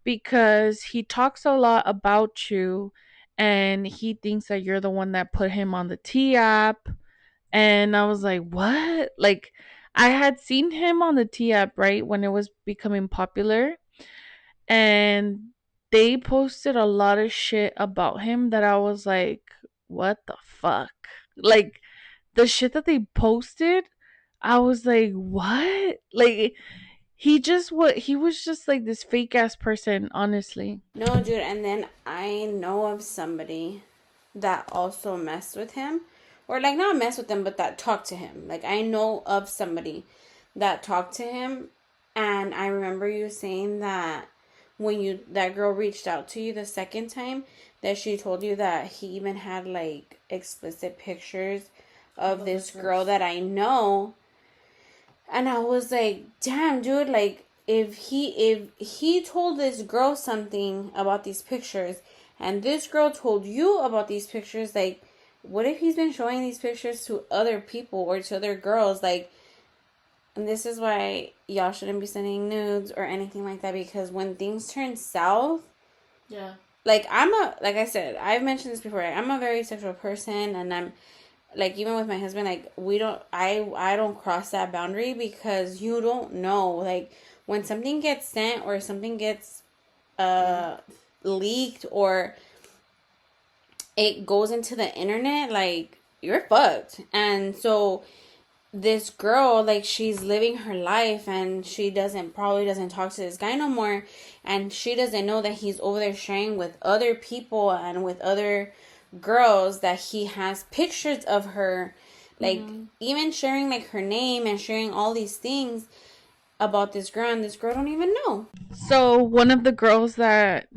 because he talks a lot about you, and he thinks that you're the one that put him on the T app. And I was like, what? Like, I had seen him on the T app, right, when it was becoming popular, and they posted a lot of shit about him that I was like, what the fuck? Like, the shit that they posted, I was like, what? Like, he was just like this fake ass person, honestly. No, dude, and then I know of somebody that also messed with him, or like not mess with him, but that talked to him. Like I know of somebody that talked to him, and I remember you saying that when that girl reached out to you the second time, that she told you that he even had like explicit pictures of this girl that I know. And I was like, damn, dude, like if he told this girl something about these pictures, and this girl told you about these pictures, like what if he's been showing these pictures to other people or to other girls? Like, and this is why y'all shouldn't be sending nudes or anything like that, because when things turn south, yeah, like like I said, I've mentioned this before, I'm a very sexual person, and I'm like, even with my husband, like I don't cross that boundary, because you don't know, like when something gets sent or something gets leaked, or it goes into the internet, like, you're fucked. And so this girl, like, she's living her life, and she probably doesn't talk to this guy no more, and she doesn't know that he's over there sharing with other people and with other girls that he has pictures of her, like, even sharing, like, her name and sharing all these things about this girl, and this girl don't even know. So one of the girls that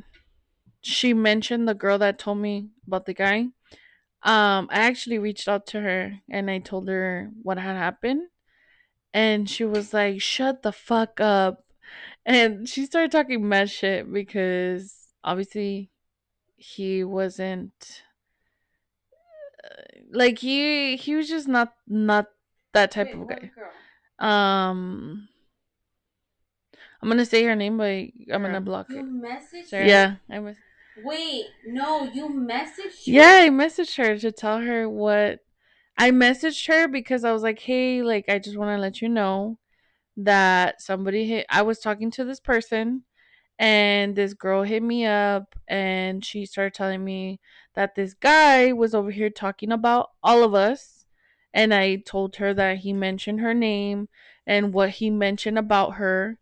she mentioned, the girl that told me about the guy, I actually reached out to her and I told her what had happened, and she was like, "Shut the fuck up." And she started talking mad shit because obviously he wasn't like he was just not that type of guy. Um I'm gonna say her name, but I'm gonna block You it. messaged Sarah. Yeah, I was. Wait, no, you messaged her? Yeah, I messaged her to tell her what. I messaged her because I was like, "Hey, like, I just want to let you know that somebody hit. I was talking to this person, and this girl hit me up, and she started telling me that this guy was over here talking about all of us, and I told her that he mentioned her name and what he mentioned about her,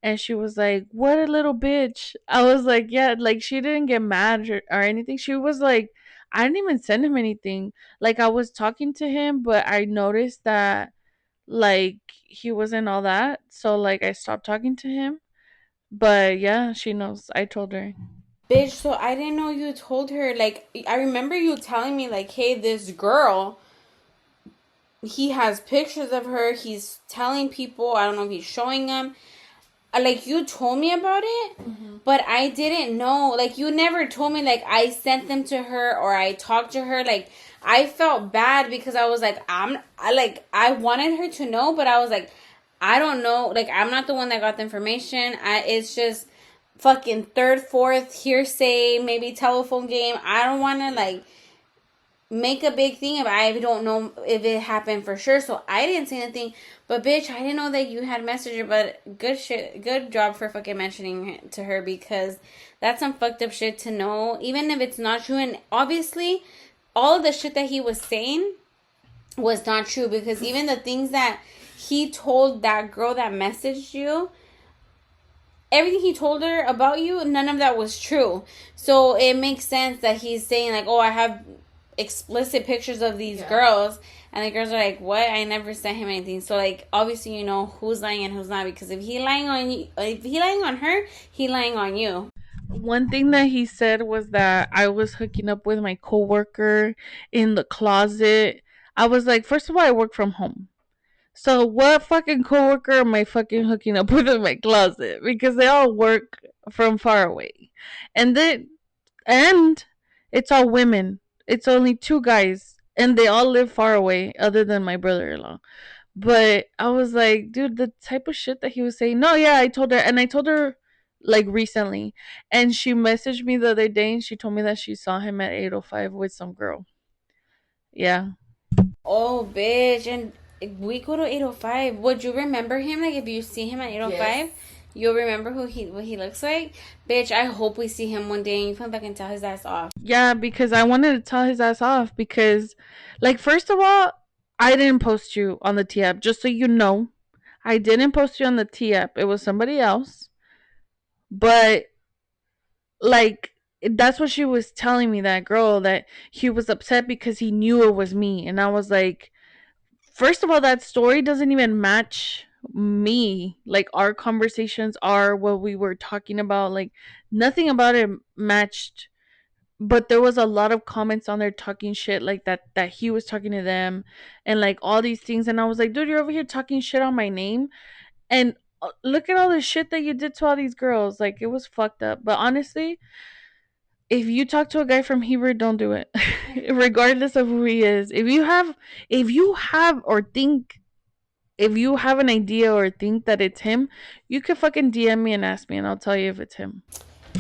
and she was like, "What a little bitch." I was like, "Yeah," like, she didn't get mad or anything. She was like, "I didn't even send him anything. Like, I was talking to him, but I noticed that like he wasn't all that, so like I stopped talking to him." But yeah, she knows. I told her. Bitch, so I didn't know you told her. Like, I remember you telling me, like, hey, this girl, he has pictures of her. He's telling people. I don't know if he's showing them. Like, you told me about it, but I didn't know. Like, you never told me, like, I sent them to her or I talked to her. Like, I felt bad because I was like, I wanted her to know, but I was like, I don't know. Like, I'm not the one that got the information. It's just fucking third, fourth hearsay, maybe telephone game. I don't want to, like, make a big thing of it. I don't know if it happened for sure, so I didn't say anything. But bitch, I didn't know that you had messaged her. But good job for fucking mentioning it to her, because that's some fucked up shit to know, even if it's not true. And obviously, all of the shit that he was saying was not true, because even the things that he told that girl that messaged you, everything he told her about you, none of that was true. So it makes sense that he's saying, like, oh, I have explicit pictures of these girls, and the girls are like, what? I never sent him anything. So, like, obviously you know who's lying and who's not, because if he lying on you, if he lying on her, he lying on you. One thing that he said was that I was hooking up with my coworker in the closet. I was like, first of all, I work from home. So what fucking coworker am I fucking hooking up with in my closet? Because they all work from far away. And then and it's all women. It's only two guys, and they all live far away other than my brother-in-law. But I was like, dude, the type of shit that he was saying. No, yeah, I told her, and I told her like recently, and she messaged me the other day, and she told me that she saw him at 805 with some girl. Yeah. Oh, bitch. And we go to 805. Would you remember him? Like, if you see him at 805, you'll remember what he looks like? Bitch, I hope we see him one day and you come back and tell his ass off. Yeah, because I wanted to tell his ass off because, like, first of all, I didn't post you on the T app, just so you know. I didn't post you on the T app. It was somebody else. But, like, that's what she was telling me, that girl, that he was upset because he knew it was me. And I was like, first of all, that story doesn't even match me. Like, our conversations are what we were talking about. Like, nothing about it matched, but there was a lot of comments on there talking shit, like that he was talking to them and like all these things, and I was like, dude, you're over here talking shit on my name, and look at all the shit that you did to all these girls. Like, it was fucked up. But honestly, if you talk to a guy from Hebrew, don't do it. Regardless of who he is. If you have or think if you have an idea or think that it's him, you can fucking DM me and ask me, and I'll tell you if it's him.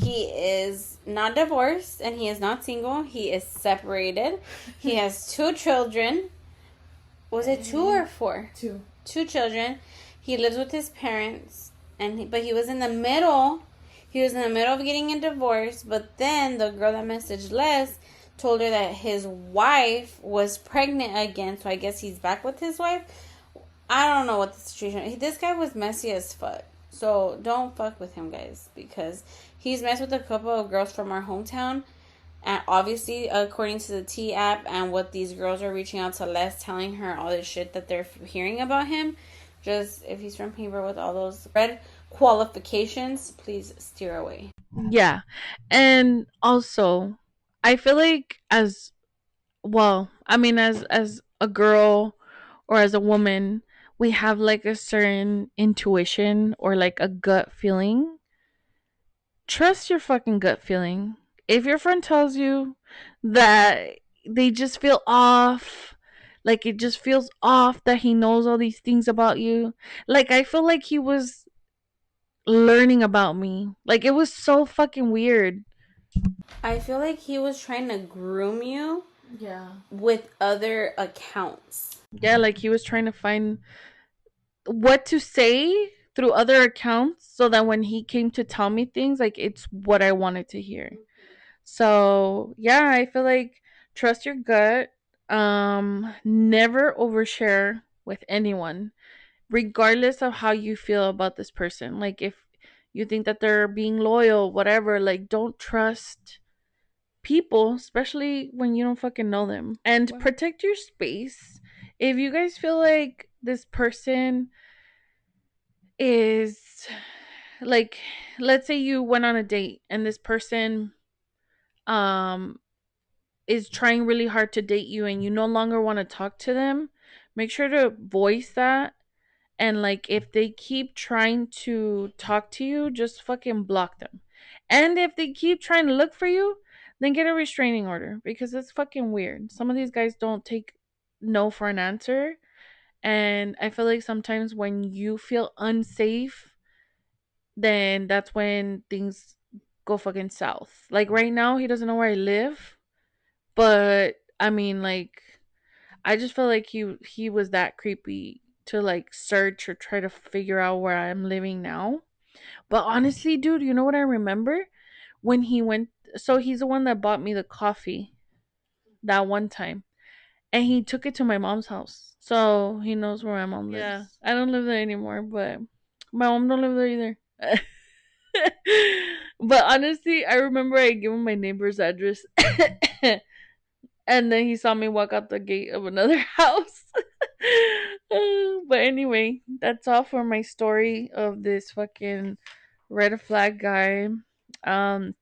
He is not divorced and he is not single. He is separated. He has 2 children. Was it 2 or 4? 2. 2 children. He lives with his parents, but he was in the middle. He was in the middle of getting a divorce, but then the girl that messaged Les told her that his wife was pregnant again, so I guess he's back with his wife. I don't know what the situation. This guy was messy as fuck. So don't fuck with him, guys, because he's messed with a couple of girls from our hometown. And obviously, according to the T app and what these girls are reaching out to Les, telling her all this shit that they're hearing about him, just if he's from Paper with all those red qualifications, please steer away. Yeah. And also, I feel like as a girl or as a woman, we have like a certain intuition or like a gut feeling. Trust your fucking gut feeling. If your friend tells you that they just feel off, like it just feels off that he knows all these things about you, like I feel like he was learning about me. Like it was so fucking weird. I feel like he was trying to groom you Yeah. with other accounts. Yeah, like he was trying to find what to say through other accounts so that when he came to tell me things, like it's what I wanted to hear. So yeah, I feel like trust your gut. Never overshare with anyone, regardless of how you feel about this person. Like if you think that they're being loyal, whatever, like don't trust people, especially when you don't fucking know them. And protect your space. If you guys feel like this person is like, let's say you went on a date and this person um is trying really hard to date you and you no longer want to talk to them, make sure to voice that. And like if they keep trying to talk to you, just fucking block them. And if they keep trying to look for you, then get a restraining order, because it's fucking weird. Some of these guys don't take no for an answer. And I feel like sometimes when you feel unsafe, then that's when things go fucking south. Like right now, he doesn't know where I live, but I mean, like, I just feel like he was that creepy to like search or try to figure out where I'm living now. But honestly, dude, you know what I remember when he went? So he's the one that bought me the coffee that one time, and he took it to my mom's house. So he knows where my mom lives. Yeah, I don't live there anymore, but my mom don't live there either. But honestly, I remember I gave him my neighbor's address. And then he saw me walk out the gate of another house. But anyway, that's all for my story of this fucking red flag guy. Um,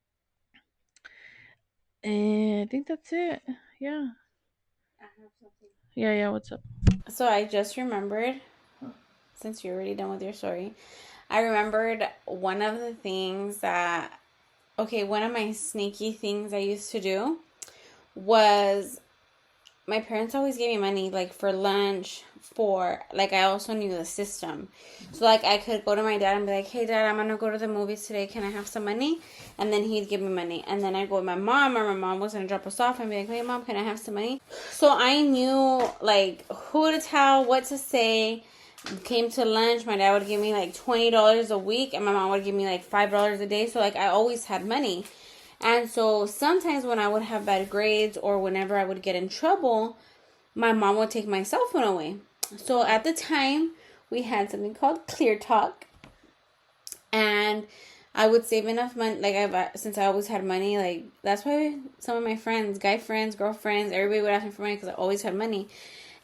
and I think that's it. Yeah. Yeah, what's up? So I just remembered, since you're already done with your story, I remembered one of the things that, one of my sneaky things I used to do was my parents always gave me money, like, for lunch, I also knew the system. So, like, I could go to my dad and be like, hey, Dad, I'm going to go to the movies today. Can I have some money? And then he'd give me money. And then I'd go with my mom, or my mom was going to drop us off and be like, hey, Mom, can I have some money? So I knew, like, who to tell, what to say. Came to lunch, my dad would give me, like, $20 a week, and my mom would give me, like, $5 a day. So, like, I always had money. And so sometimes when I would have bad grades or whenever I would get in trouble, my mom would take my cell phone away. So at the time, we had something called Clear Talk. And I would save enough money. Like, since I always had money, like, that's why some of my friends, guy friends, girlfriends, everybody would ask me for money because I always had money.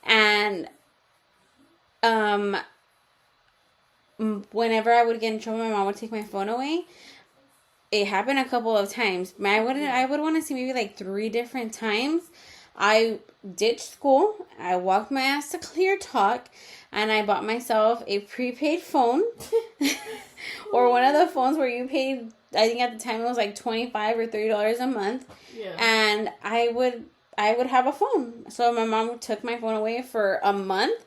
And whenever I would get in trouble, my mom would take my phone away. It happened a couple of times. I would want to say maybe like 3 different times. I ditched school. I walked my ass to Clear Talk, and I bought myself a prepaid phone, or one of the phones where you paid. I think at the time it was like $25 or $30 a month. Yeah. And I would have a phone. So my mom took my phone away for a month.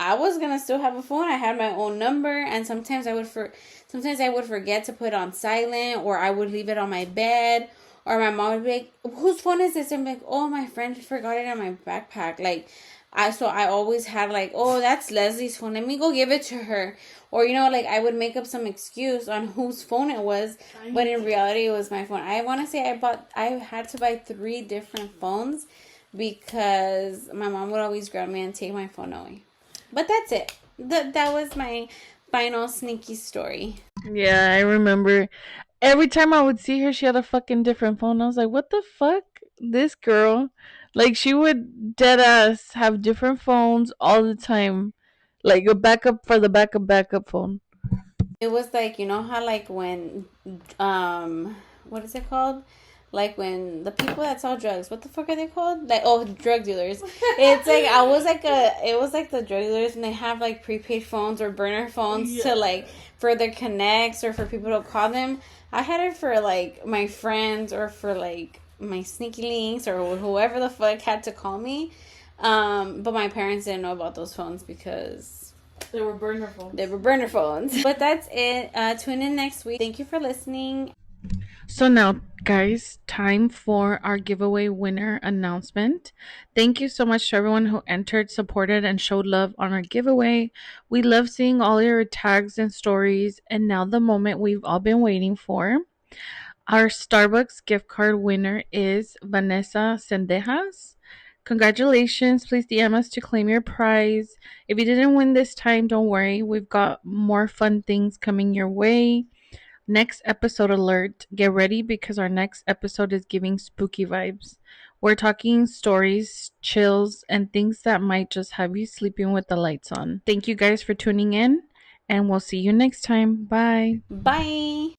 I was gonna still have a phone. I had my own number, and sometimes I would forget to put it on silent, or I would leave it on my bed, or my mom would be like, "Whose phone is this?" And I'm like, "Oh, my friend forgot it in my backpack." Like, I always had like, oh, that's Leslie's phone. Let me go give it to her. Or, you know, like I would make up some excuse on whose phone it was, but in reality it was my phone. I want to say I had to buy 3 different phones because my mom would always grab me and take my phone away. But that's it. That was my final sneaky story. Yeah, I remember. Every time I would see her, she had a fucking different phone. I was like, what the fuck? This girl. Like, she would dead ass have different phones all the time. Like, a backup for the backup phone. It was like, you know how like when what is it called? Like when the people that sell drugs, what the fuck are they called? Like, oh, drug dealers. It's like it was like the drug dealers, and they have like prepaid phones or burner phones to like for their connects or for people to call them. I had it for like my friends or for like my sneaky links or whoever the fuck had to call me. But my parents didn't know about those phones because they were burner phones. They were burner phones. But that's it. Tune in next week. Thank you for listening. So now, guys, time for our giveaway winner announcement. Thank you so much to everyone who entered, supported, and showed love on our giveaway. We love seeing all your tags and stories. And now the moment we've all been waiting for. Our Starbucks gift card winner is Vanessa Sendejas. Congratulations. Please DM us to claim your prize. If you didn't win this time, don't worry. We've got more fun things coming your way. Next episode alert. Get ready because our next episode is giving spooky vibes. We're talking stories, chills, and things that might just have you sleeping with the lights on. Thank you guys for tuning in, and we'll see you next time. Bye. Bye.